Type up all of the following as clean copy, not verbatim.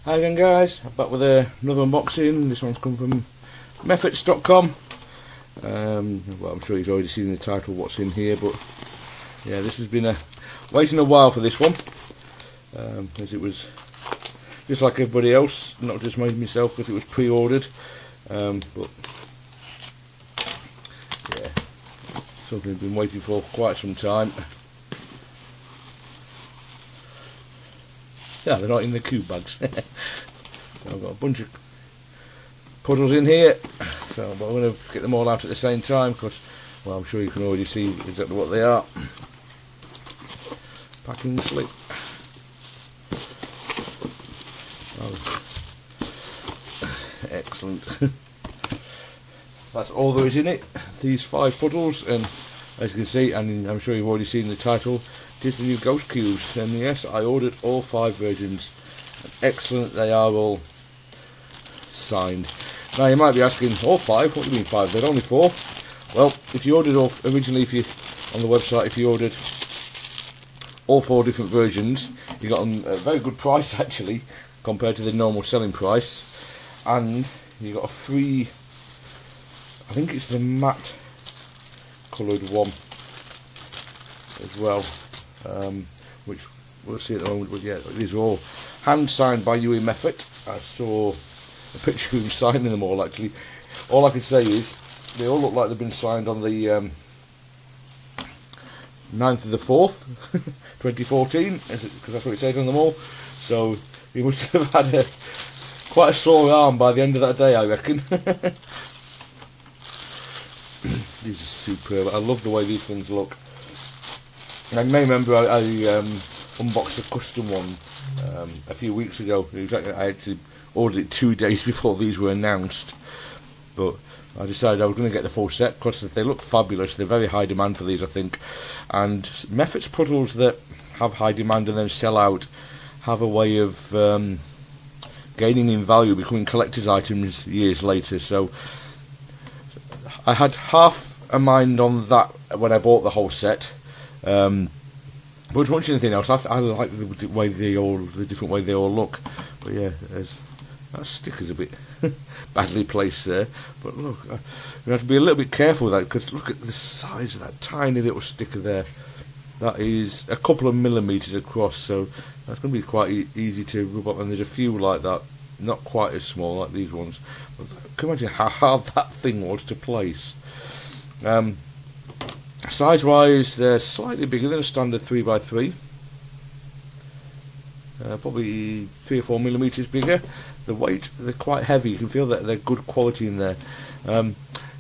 Hi again guys, I'm back with another unboxing. This one's come from Mefferts.com. Well, I'm sure you've already seen the title, what's in here, but yeah, this has been waiting a while for this one, as it was just like everybody else, not just myself, because it was pre-ordered, but yeah, something I've been waiting for quite some time. Yeah, they're not in the cube bags. I've got a bunch of puddles in here, so but I'm going to get them all out at the same time because, well, I'm sure you can already see exactly what they are. Packing slip. Oh, excellent. That's all there is in it. These 5 puddles, and as you can see, and I'm sure you've already seen the title, it is the new Ghost Cubes. And yes, I ordered all 5 versions. Excellent, they are all signed. Now you might be asking, all 5? What do you mean 5? There's only 4. Well, if you ordered originally, on the website, if you ordered all 4 different versions, you got them at a very good price actually, compared to the normal selling price, and you got a free, I think it's the matte coloured one as well, which we'll see at the moment. But yeah, these are all hand signed by Meffert. I saw a picture of him signing them all actually. All I can say is they all look like they've been signed on the 9th of the 4th 2014, because that's what it says on them all. So he must have had quite a sore arm by the end of that day, I reckon. These are superb. I love the way these things look. I may remember I unboxed a custom one a few weeks ago. Exactly, I actually ordered it 2 days before these were announced, but I decided I was going to get the full set because they look fabulous. They're very high demand for these, I think, and Mefferts puddles that have high demand and then sell out have a way of gaining in value, becoming collector's items years later. So I had half a mind on that when I bought the whole set. But as much as anything else, I like the way the different way they all look. But yeah, that sticker's a bit badly placed there. But look, you have to be a little bit careful with that, because look at the size of that tiny little sticker there. That is a couple of millimetres across, so that's going to be quite easy to rub up. And there's a few like that, not quite as small like these ones. But can you imagine how hard that thing was to place? Size-wise, they're slightly bigger than a standard 3x3. Probably 3 or 4 millimetres bigger. The weight, they're quite heavy. You can feel that they're good quality in there. Now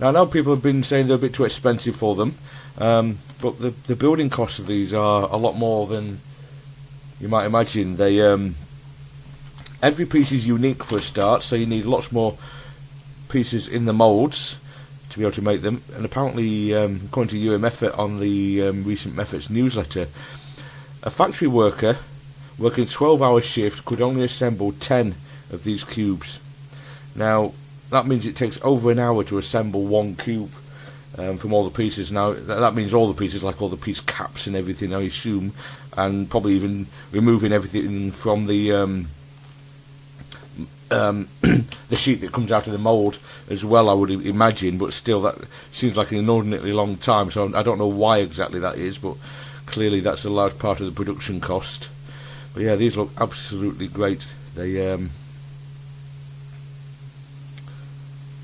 I know people have been saying they're a bit too expensive for them, but the building costs of these are a lot more than you might imagine. They every piece is unique for a start, so you need lots more pieces in the moulds to be able to make them. And apparently, according to Meffert on the recent Mefferts newsletter, a factory worker working 12-hour shift could only assemble 10 of these cubes. Now that means it takes over an hour to assemble 1 cube from all the pieces. Now that means all the pieces, like all the piece caps and everything, I assume, and probably even removing everything from the the sheet that comes out of the mould as well, I would imagine. But still, that seems like an inordinately long time, so I don't know why exactly that is, but clearly that's a large part of the production cost. But yeah, these look absolutely great. They I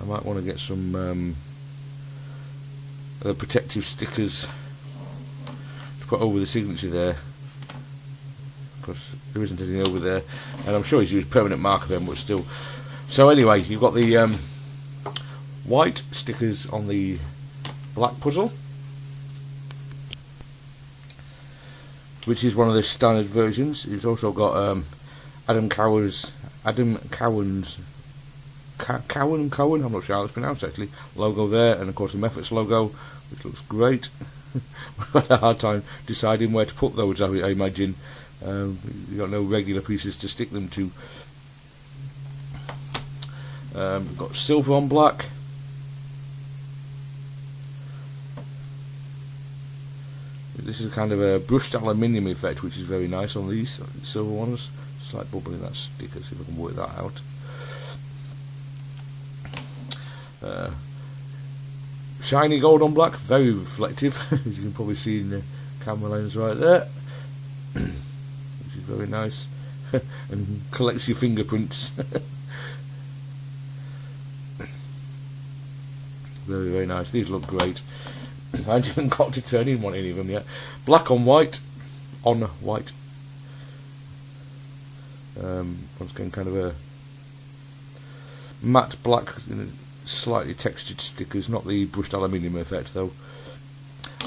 might want to get some protective stickers to put over the signature there, because there isn't anything over there, and I'm sure he's used permanent marker then, but still. So anyway, you've got the white stickers on the black puzzle, which is one of the standard versions. It's also got Adam Cowan's, I'm not sure how it's pronounced actually, logo there, and of course the Mefferts logo, which looks great. We've had a hard time deciding where to put those, I imagine. You've got no regular pieces to stick them to. We've got silver on black. This is kind of a brushed aluminium effect, which is very nice on these silver ones. slight bubble in that sticker, see if I can work that out. Shiny gold on black, very reflective, as you can probably see in the camera lens right there, which is very nice, and collects your fingerprints. Very, very nice. These look great. I haven't even got to turn in any of them yet. Black on white. On white. Once again, kind of a matte black, slightly textured stickers, not the brushed aluminium effect though.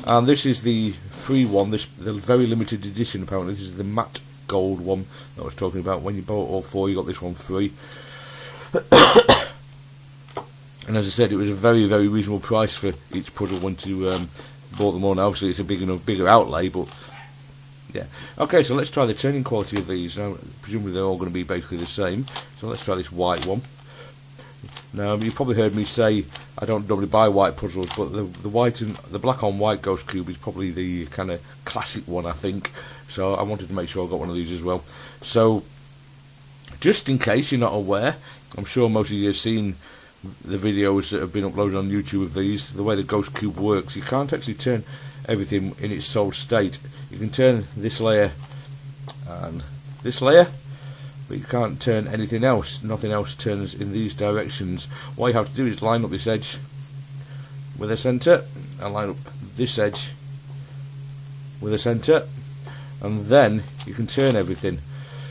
And this is the free one, the very limited edition apparently. This is the matte gold one that I was talking about. When you bought all four, you got this one free. And as I said, it was a very, very reasonable price for each puzzle once you bought them all. Now, obviously, it's a bigger outlay, but yeah. Okay, so let's try the turning quality of these. Now, presumably they're all going to be basically the same. So let's try this white one. Now, you've probably heard me say I don't normally buy white puzzles, but the white and the black on white Ghost Cube is probably the kind of classic one, I think. So I wanted to make sure I got one of these as well. So, just in case you're not aware, I'm sure most of you have seen the videos that have been uploaded on YouTube of these. The way the Ghost Cube works, you can't actually turn everything in its solid state. You can turn this layer and this layer, but you can't turn anything else. Nothing else turns in these directions. What you have to do is line up this edge with a centre, and line up this edge with a centre, and then you can turn everything.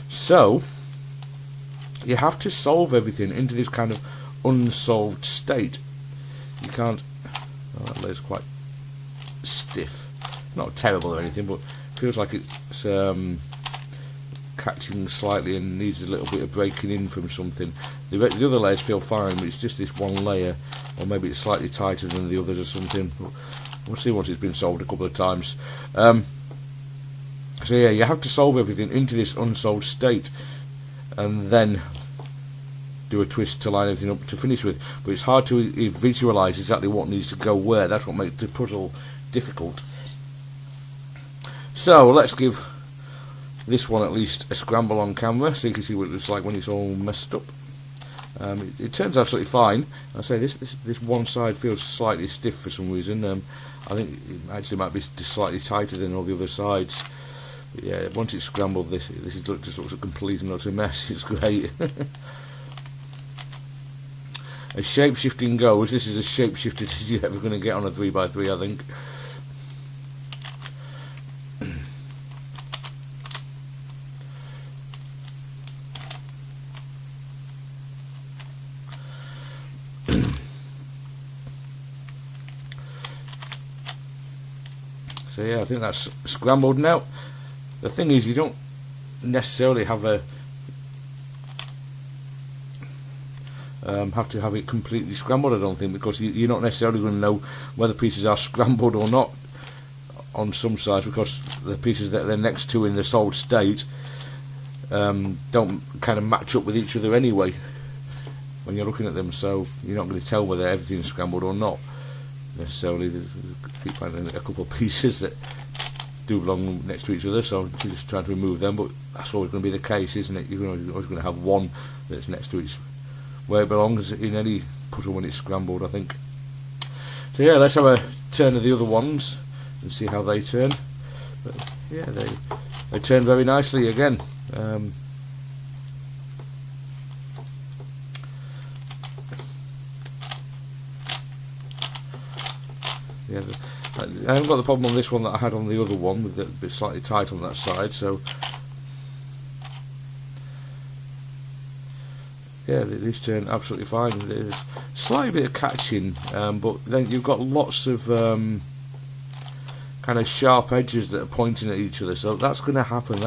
So you have to solve everything into this kind of unsolved state. You can't. Oh, that layer's quite stiff. Not terrible or anything, but feels like it's catching slightly and needs a little bit of breaking in from something. The other layers feel fine, but it's just this one layer, or maybe it's slightly tighter than the others or something. We'll see once it's been solved a couple of times. So yeah, you have to solve everything into this unsolved state, and then do a twist to line everything up to finish with. But it's hard to visualise exactly what needs to go where. That's what makes the puzzle difficult. So let's give this one at least a scramble on camera so you can see what it looks like when it's all messed up. It turns absolutely fine. I say this one side feels slightly stiff for some reason. I think it actually might be just slightly tighter than all the other sides. But yeah, once it's scrambled, this just looks a complete and utter mess. It's great. As shape-shifting goes, this is as shape-shifted as you're ever going to get on a 3x3, I think. So yeah, I think that's scrambled now. The thing is, you don't necessarily have to have it completely scrambled, I don't think, because you're not necessarily going to know whether pieces are scrambled or not on some sides, because the pieces that they're next to in the solid state don't kind of match up with each other anyway when you're looking at them, so you're not going to tell whether everything's scrambled or not necessarily. I keep finding a couple of pieces that do belong next to each other, so I'm just trying to remove them, but that's always going to be the case, isn't it? You're always going to have one that's next to each where it belongs in any puzzle when it's scrambled, I think. So yeah, let's have a turn of the other ones and see how they turn. But yeah, they turn very nicely again. Yeah, I haven't got the problem on this one that I had on the other one, with it a bit slightly tight on that side, so yeah, these turn absolutely fine. There's a slight bit of catching, but then you've got lots of kind of sharp edges that are pointing at each other, so that's going to happen.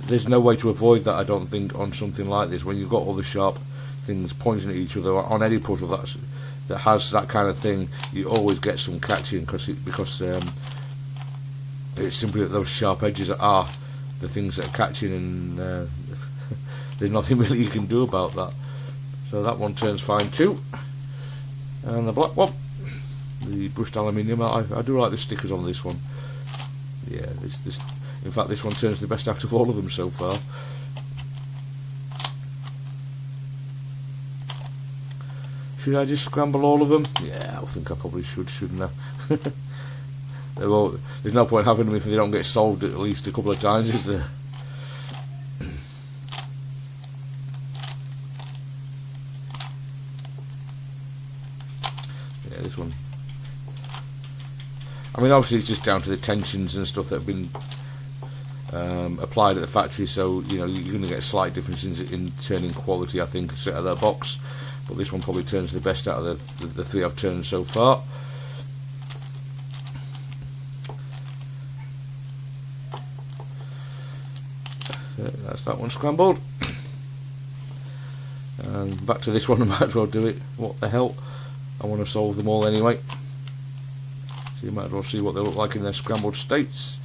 There's no way to avoid that, I don't think, on something like this. When you've got all the sharp things pointing at each other on any puzzle that has that kind of thing, you always get some catching, because it's simply that those sharp edges are the things that are catching, and there's nothing really you can do about that. So that one turns fine too. And the black one, the brushed aluminium, I do like the stickers on this one. Yeah, in fact this one turns the best out of all of them so far. Should I just scramble all of them? Yeah, I think I probably should, shouldn't I? There's no point having them if they don't get solved at least a couple of times, is there? Yeah, this one. I mean, obviously it's just down to the tensions and stuff that have been applied at the factory, so you know you're going to get slight differences in turning quality, I think, straight out of the box. But this one probably turns the best out of the three I've turned so far. That's that one scrambled. And back to this one, I might as well do it. What the hell? I want to solve them all anyway. So you might as well see what they look like in their scrambled states.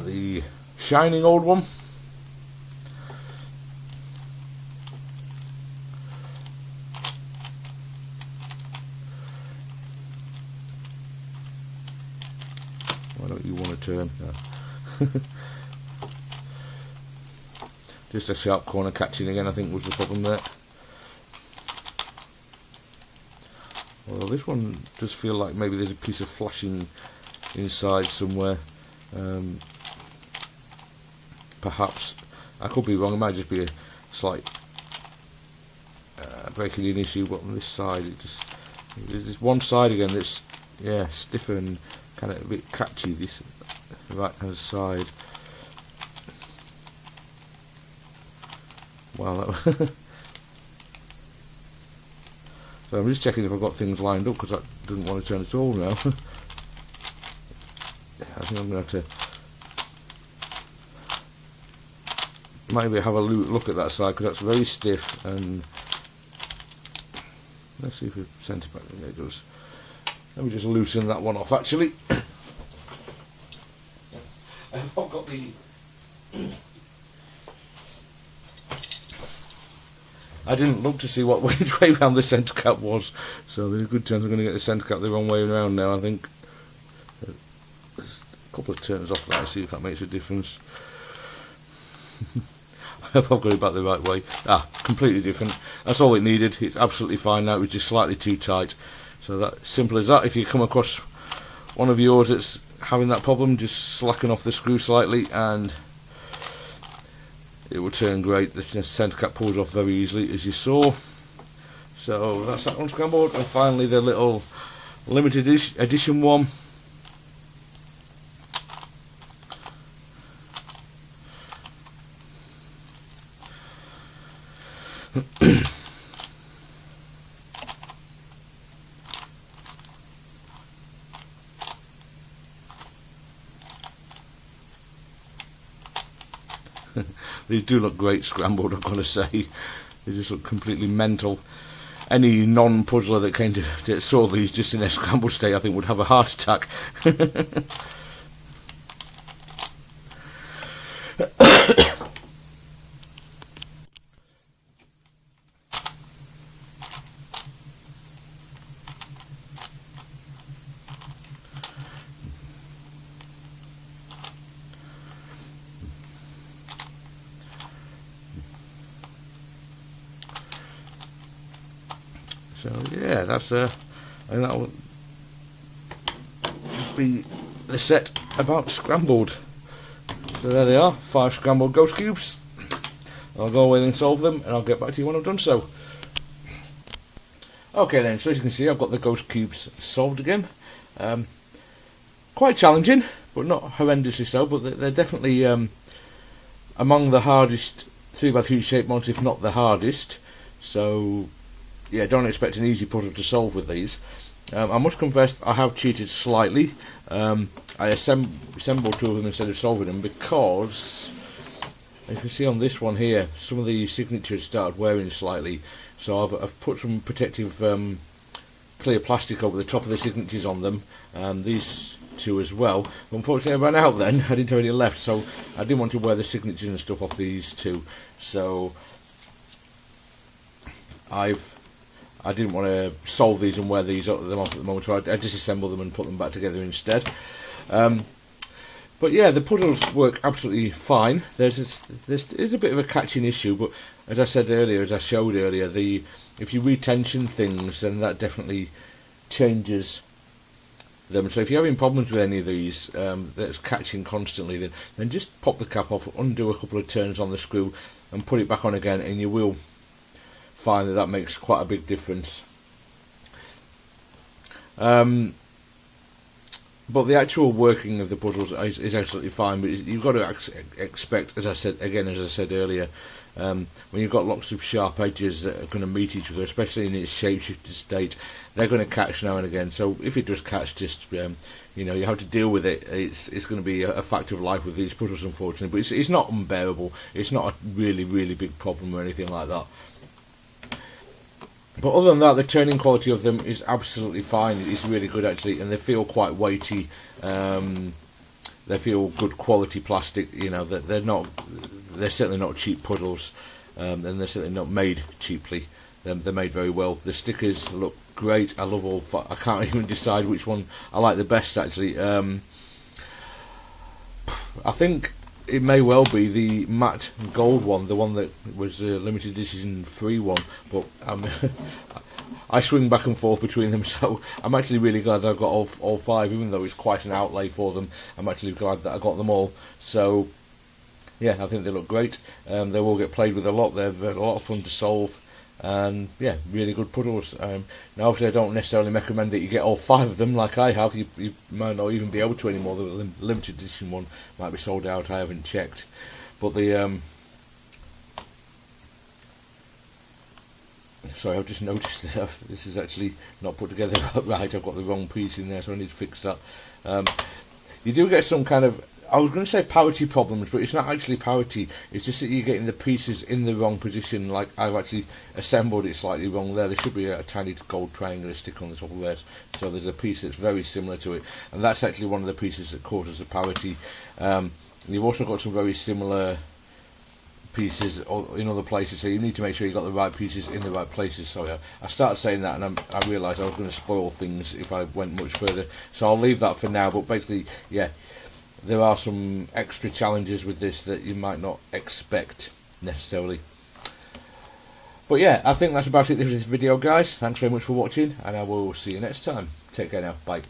The shining old one. Why don't you want to turn? No. Just a sharp corner catching again, I think, was the problem there. Well, this one does feel like maybe there's a piece of flashing inside somewhere. Perhaps I could be wrong. It might just be a slight breaking in issue, but on this side, there's one side again that's stiffer and kind of a bit catchy. This right hand side. Wow. So I'm just checking if I've got things lined up because that doesn't want to turn at all now. I think I'm going to have to maybe have a look at that side because that's very stiff, and let's see if we centre back. There it does. Let me just loosen that one off actually. I've got the I didn't look to see which way round the centre cap was, so there's a good chance I'm going to get the centre cap the wrong way around now, I think. A couple of turns off that, see if that makes a difference. I hope I've got it back the right way. Completely different. That's all it needed. It's absolutely fine now. It was just slightly too tight. So that's simple as that. If you come across one of yours that's having that problem, just slacken off the screw slightly and it will turn great. The centre cap pulls off very easily, as you saw. So that's that one scrambled. And finally the little limited edition one. These do look great scrambled, I've got to say. They just look completely mental. Any non-puzzler that came to saw these just in their scrambled state, I think, would have a heart attack. So yeah, that's I think that will be the set about scrambled. So there they are, 5 scrambled ghost cubes. I'll go away and solve them, and I'll get back to you when I've done so. Okay then, so as you can see, I've got the ghost cubes solved again. Quite challenging, but not horrendously so. But they're definitely among the hardest 3x3 shape mods, if not the hardest. So yeah, don't expect an easy puzzle to solve with these. I must confess I have cheated slightly. I assembled 2 of them instead of solving them because As you can see on this one here, some of the signatures started wearing slightly, so I've put some protective clear plastic over the top of the signatures on them, and these two as well. Unfortunately I ran out then, I didn't have any left, so I didn't want to wear the signatures and stuff off these two, so I didn't want to solve these and wear these them off at the moment, so I disassembled them and put them back together instead. But yeah, the puzzles work absolutely fine. There's a bit of a catching issue, but as I said earlier, as I showed earlier, if you retension things, then that definitely changes them. So if you're having problems with any of these that's catching constantly, then just pop the cap off, undo a couple of turns on the screw, and put it back on again, and you will find that makes quite a big difference. But the actual working of the puzzles is absolutely fine. But you've got to expect, as I said earlier, when you've got lots of sharp edges that are going to meet each other, especially in its shape-shifted state, they're going to catch now and again. So if it does catch, just you have to deal with it. It's going to be a fact of life with these puzzles, unfortunately. But it's not unbearable. It's not a really, really big problem or anything like that. But other than that, the turning quality of them is absolutely fine. It's really good actually, and they feel quite weighty. They feel good quality plastic. They're certainly not cheap puzzles, and they're certainly not made cheaply. They're made very well. The stickers look great. I love all. I can't even decide which one I like the best actually. I think it may well be the matte gold one, the one that was a limited edition free one, but I swing back and forth between them, so I'm actually really glad I've got all five, even though it's quite an outlay for them. I'm actually glad that I got them all. So yeah, I think they look great. They will get played with a lot. They're a lot of fun to solve, and yeah, really good puzzles. Now obviously I don't necessarily recommend that you get all five of them like I have. You might not even be able to anymore. The limited edition one might be sold out, I haven't checked. But sorry, I've just noticed that this is actually not put together right. I've got the wrong piece in there, so I need to fix that. You do get some kind of, I was going to say parity problems, but it's not actually parity. It's just that you're getting the pieces in the wrong position. Like I've actually assembled it slightly wrong there. There should be a tiny gold triangular stick on the top of there. So there's a piece that's very similar to it, and that's actually one of the pieces that causes the parity. You've also got some very similar pieces in other places, so you need to make sure you've got the right pieces in the right places. So yeah, I started saying that, and I realised I was going to spoil things if I went much further. So I'll leave that for now. But basically, yeah, there are some extra challenges with this that you might not expect necessarily. But yeah, I think that's about it for this video, guys. Thanks very much for watching, and I will see you next time. Take care now. Bye.